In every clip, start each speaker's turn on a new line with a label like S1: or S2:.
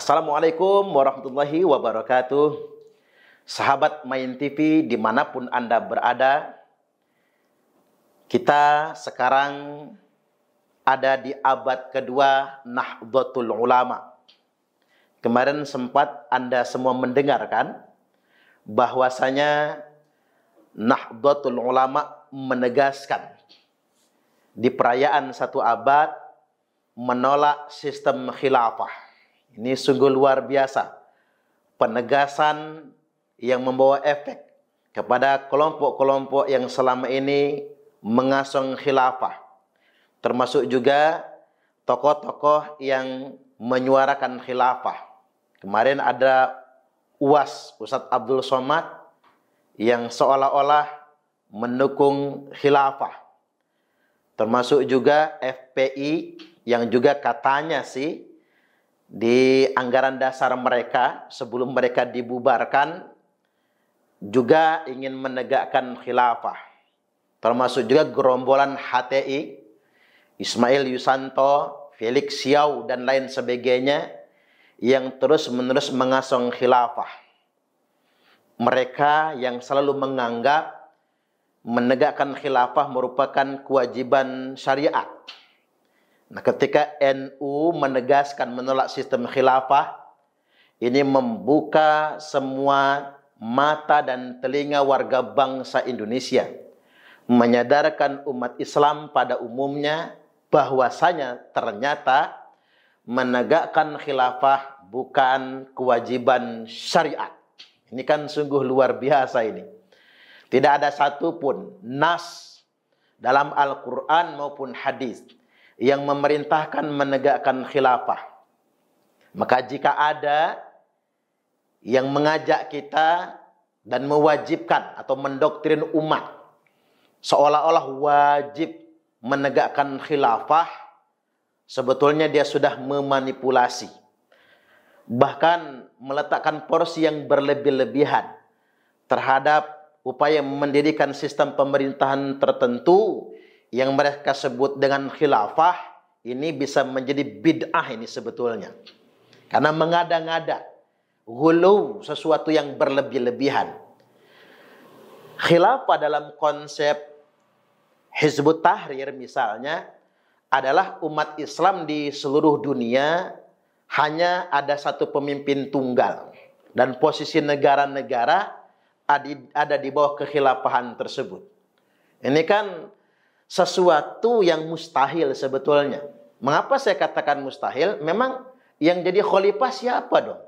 S1: Assalamualaikum warahmatullahi wabarakatuh. Sahabat Main TV dimanapun Anda berada, kita sekarang ada di abad kedua Nahdlatul Ulama. Kemarin sempat Anda semua mendengarkan bahwasanya Nahdlatul Ulama menegaskan di perayaan satu abad menolak sistem khilafah. Ini sungguh luar biasa. Penegasan yang membawa efek kepada kelompok-kelompok yang selama ini mengasong khilafah. Termasuk juga tokoh-tokoh yang menyuarakan khilafah. Kemarin ada Ustadz Abdul Somad yang seolah-olah mendukung khilafah. Termasuk juga FPI yang juga katanya sih di anggaran dasar mereka sebelum mereka dibubarkan juga ingin menegakkan khilafah. Termasuk juga gerombolan HTI, Ismail Yusanto, Felix Xiao dan lain sebagainya yang terus-menerus mengasong khilafah. Mereka yang selalu menganggap menegakkan khilafah merupakan kewajiban syariat. Nah, ketika NU menegaskan menolak sistem khilafah, ini membuka semua mata dan telinga warga bangsa Indonesia, menyadarkan umat Islam pada umumnya bahwasanya ternyata menegakkan khilafah bukan kewajiban syariat. Ini kan sungguh luar biasa ini. Tidak ada satupun nas dalam Al-Quran maupun hadis yang memerintahkan menegakkan khilafah. Maka jika ada yang mengajak kita dan mewajibkan atau mendoktrin umat seolah-olah wajib menegakkan khilafah, sebetulnya dia sudah memanipulasi. Bahkan meletakkan porsi yang berlebih-lebihan terhadap upaya mendirikan sistem pemerintahan tertentu yang mereka sebut dengan khilafah. Ini bisa menjadi bid'ah ini sebetulnya. Karena mengada-ngada, ghulu, sesuatu yang berlebih-lebihan. Khilafah dalam konsep Hizbut Tahrir misalnya adalah umat Islam di seluruh dunia hanya ada satu pemimpin tunggal. Dan posisi negara-negara ada di bawah kekhilafahan tersebut. Ini kan sesuatu yang mustahil sebetulnya. Mengapa saya katakan mustahil? Memang yang jadi khalifah siapa dong?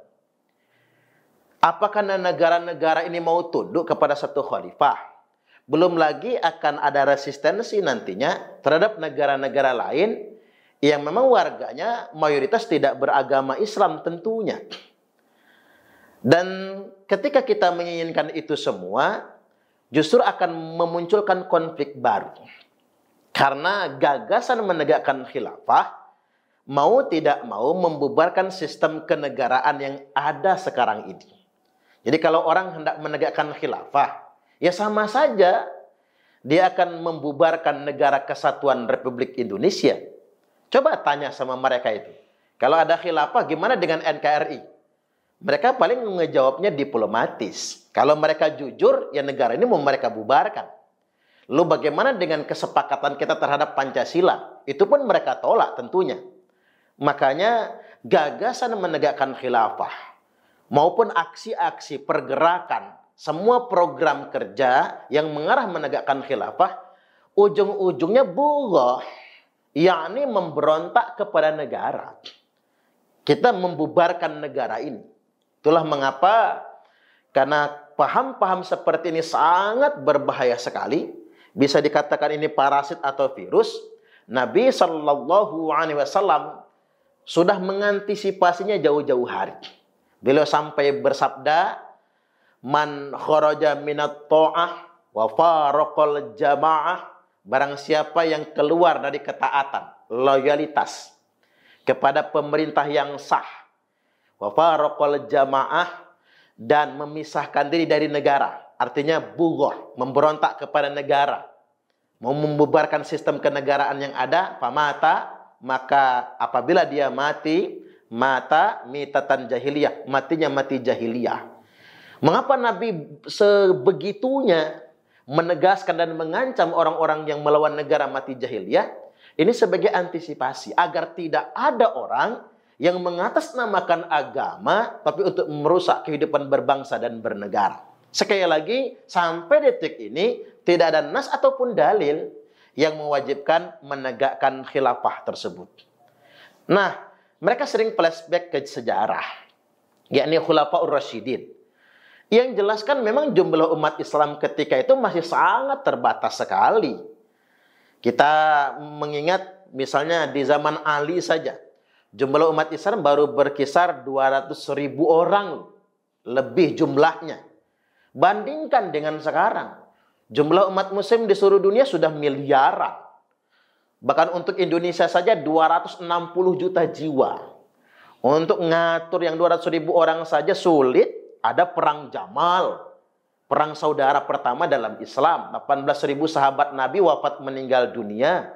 S1: Apakah negara-negara ini mau tunduk kepada satu khalifah? Belum lagi akan ada resistensi nantinya terhadap negara-negara lain yang memang warganya mayoritas tidak beragama Islam tentunya. Dan ketika kita menginginkan itu semua, justru akan memunculkan konflik baru. Karena gagasan menegakkan khilafah, mau tidak mau membubarkan sistem kenegaraan yang ada sekarang ini. Jadi kalau orang hendak menegakkan khilafah, ya sama saja dia akan membubarkan negara kesatuan Republik Indonesia. Coba tanya sama mereka itu. Kalau ada khilafah, gimana dengan NKRI? Mereka paling ngejawabnya diplomatis. Kalau mereka jujur, ya negara ini mau mereka bubarkan. Lalu bagaimana dengan kesepakatan kita terhadap Pancasila? Itu pun mereka tolak tentunya. Makanya gagasan menegakkan khilafah maupun aksi-aksi pergerakan, semua program kerja yang mengarah menegakkan khilafah, ujung-ujungnya bughah, yakni memberontak kepada negara. Kita membubarkan negara ini. Itulah mengapa, karena paham-paham seperti ini sangat berbahaya sekali, bisa dikatakan ini parasit atau virus. Nabi Shallallahu Alaihi Wasallam sudah mengantisipasinya jauh-jauh hari. Beliau sampai bersabda, "Man kharaja minat ta'ah wa faraqal jamaah." Barang siapa yang keluar dari ketaatan, loyalitas kepada pemerintah yang sah, wa faraqal jamaah, dan memisahkan diri dari negara, artinya bughah, memberontak kepada negara, mau membubarkan sistem kenegaraan yang ada, famata, maka apabila dia mati, mata mitatan jahiliyah, matinya mati jahiliyah. Mengapa Nabi sebegitunya menegaskan dan mengancam orang-orang yang melawan negara mati jahiliyah? Ini sebagai antisipasi agar tidak ada orang yang mengatasnamakan agama tapi untuk merusak kehidupan berbangsa dan bernegara. Sekali lagi, sampai detik ini tidak ada nas ataupun dalil yang mewajibkan menegakkan khilafah tersebut. Nah, mereka sering flashback ke sejarah, yakni Khulafaur Rasyidin. Yang jelaskan memang jumlah umat Islam ketika itu masih sangat terbatas sekali. Kita mengingat misalnya di zaman Ali saja, jumlah umat Islam baru berkisar 200.000 orang lebih jumlahnya. Bandingkan dengan sekarang, jumlah umat muslim di seluruh dunia sudah miliaran. Bahkan untuk Indonesia saja 260 juta jiwa. Untuk ngatur yang 200.000 orang saja sulit. Ada perang Jamal, perang saudara pertama dalam Islam. 18.000 sahabat Nabi wafat meninggal dunia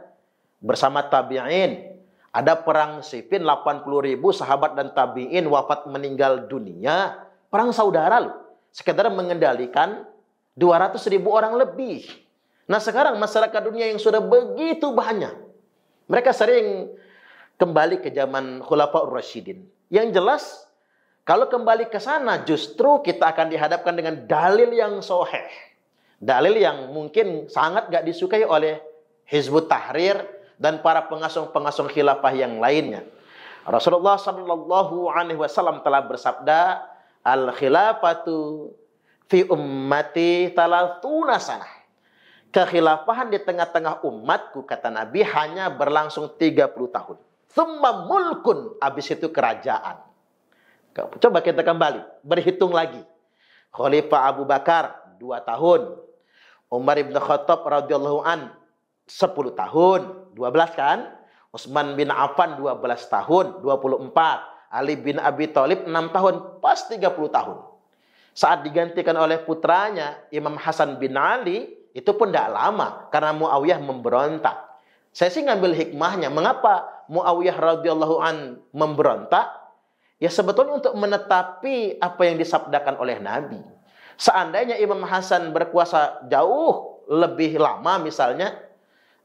S1: bersama tabi'in. Ada perang Siffin, 80.000 sahabat dan tabi'in wafat meninggal dunia. Perang saudara loh. Sekedar mengendalikan 200.000 orang lebih. Nah sekarang masyarakat dunia yang sudah begitu banyak, mereka sering kembali ke zaman Khulafaur Rasyidin. Yang jelas, kalau kembali ke sana justru kita akan dihadapkan dengan dalil yang sahih. Dalil yang mungkin sangat gak disukai oleh Hizbut Tahrir dan para pengasuh-pengasuh khilafah yang lainnya. Rasulullah SAW telah bersabda, al-khilafatu fi ummati talatuna sanah. Kekhilafahan di tengah-tengah umatku, kata Nabi, hanya berlangsung 30 tahun. Tsumma mulkun, habis itu kerajaan. Coba kita kembali, berhitung lagi. Khalifah Abu Bakar 2 tahun. Umar ibn Khattab radhiyallahu an 10 tahun, 12 kan? Utsman bin Affan 12 tahun, 24. Ali bin Abi Thalib 6 tahun, pas 30 tahun. Saat digantikan oleh putranya Imam Hasan bin Ali, itu pun tidak lama karena Muawiyah memberontak. Saya sih ngambil hikmahnya, mengapa Muawiyah radhiyallahu an memberontak? Ya sebetulnya untuk menetapi apa yang disabdakan oleh Nabi. Seandainya Imam Hasan berkuasa jauh lebih lama misalnya,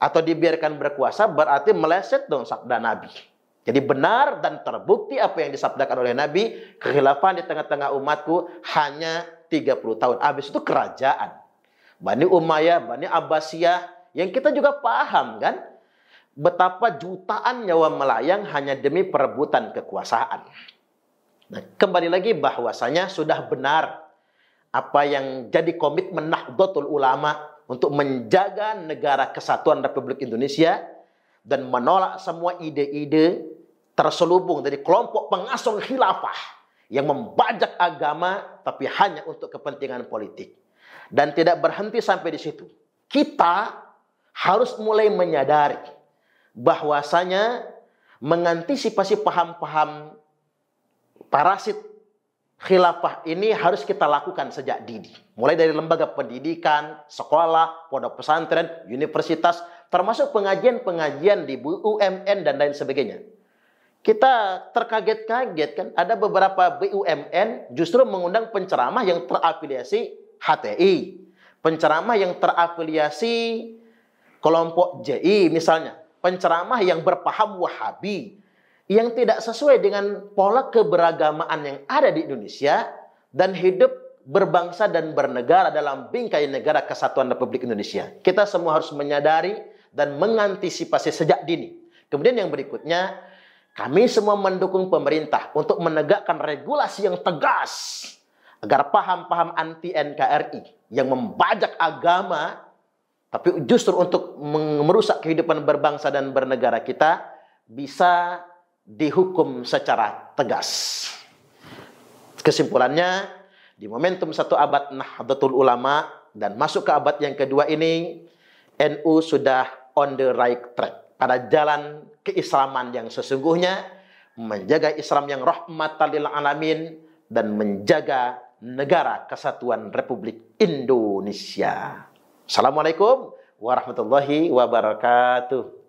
S1: atau dibiarkan berkuasa, berarti meleset dong sabda Nabi. Jadi benar dan terbukti apa yang disabdakan oleh Nabi, kekhilafahan di tengah-tengah umatku hanya 30 tahun. Habis itu kerajaan. Bani Umayyah, Bani Abbasiyah, yang kita juga paham kan, betapa jutaan nyawa melayang hanya demi perebutan kekuasaan. Nah, kembali lagi bahwasanya sudah benar apa yang jadi komitmen Nahdlatul Ulama untuk menjaga negara kesatuan Republik Indonesia dan menolak semua ide-ide terselubung dari kelompok pengasuh khilafah yang membajak agama tapi hanya untuk kepentingan politik. Dan tidak berhenti sampai di situ. Kita harus mulai menyadari bahwasanya mengantisipasi paham-paham parasit khilafah ini harus kita lakukan sejak dini. Mulai dari lembaga pendidikan, sekolah, pondok pesantren, universitas, termasuk pengajian-pengajian di BUMN dan lain sebagainya. Kita terkaget-kaget kan, ada beberapa BUMN justru mengundang penceramah yang terafiliasi HTI, penceramah yang terafiliasi kelompok JI misalnya, penceramah yang berpaham Wahabi, yang tidak sesuai dengan pola keberagamaan yang ada di Indonesia dan hidup berbangsa dan bernegara dalam bingkai negara kesatuan Republik Indonesia. Kita semua harus menyadari dan mengantisipasi sejak dini. Kemudian yang berikutnya, kami semua mendukung pemerintah untuk menegakkan regulasi yang tegas agar paham-paham anti-NKRI yang membajak agama, tapi justru untuk merusak kehidupan berbangsa dan bernegara kita, bisa dihukum secara tegas. Kesimpulannya, di momentum 1 abad Nahdlatul Ulama dan masuk ke abad yang kedua ini, NU sudah on the right track, pada jalan keislaman yang sesungguhnya, menjaga Islam yang rahmatan lil alamin dan menjaga negara kesatuan Republik Indonesia. Assalamualaikum warahmatullahi wabarakatuh.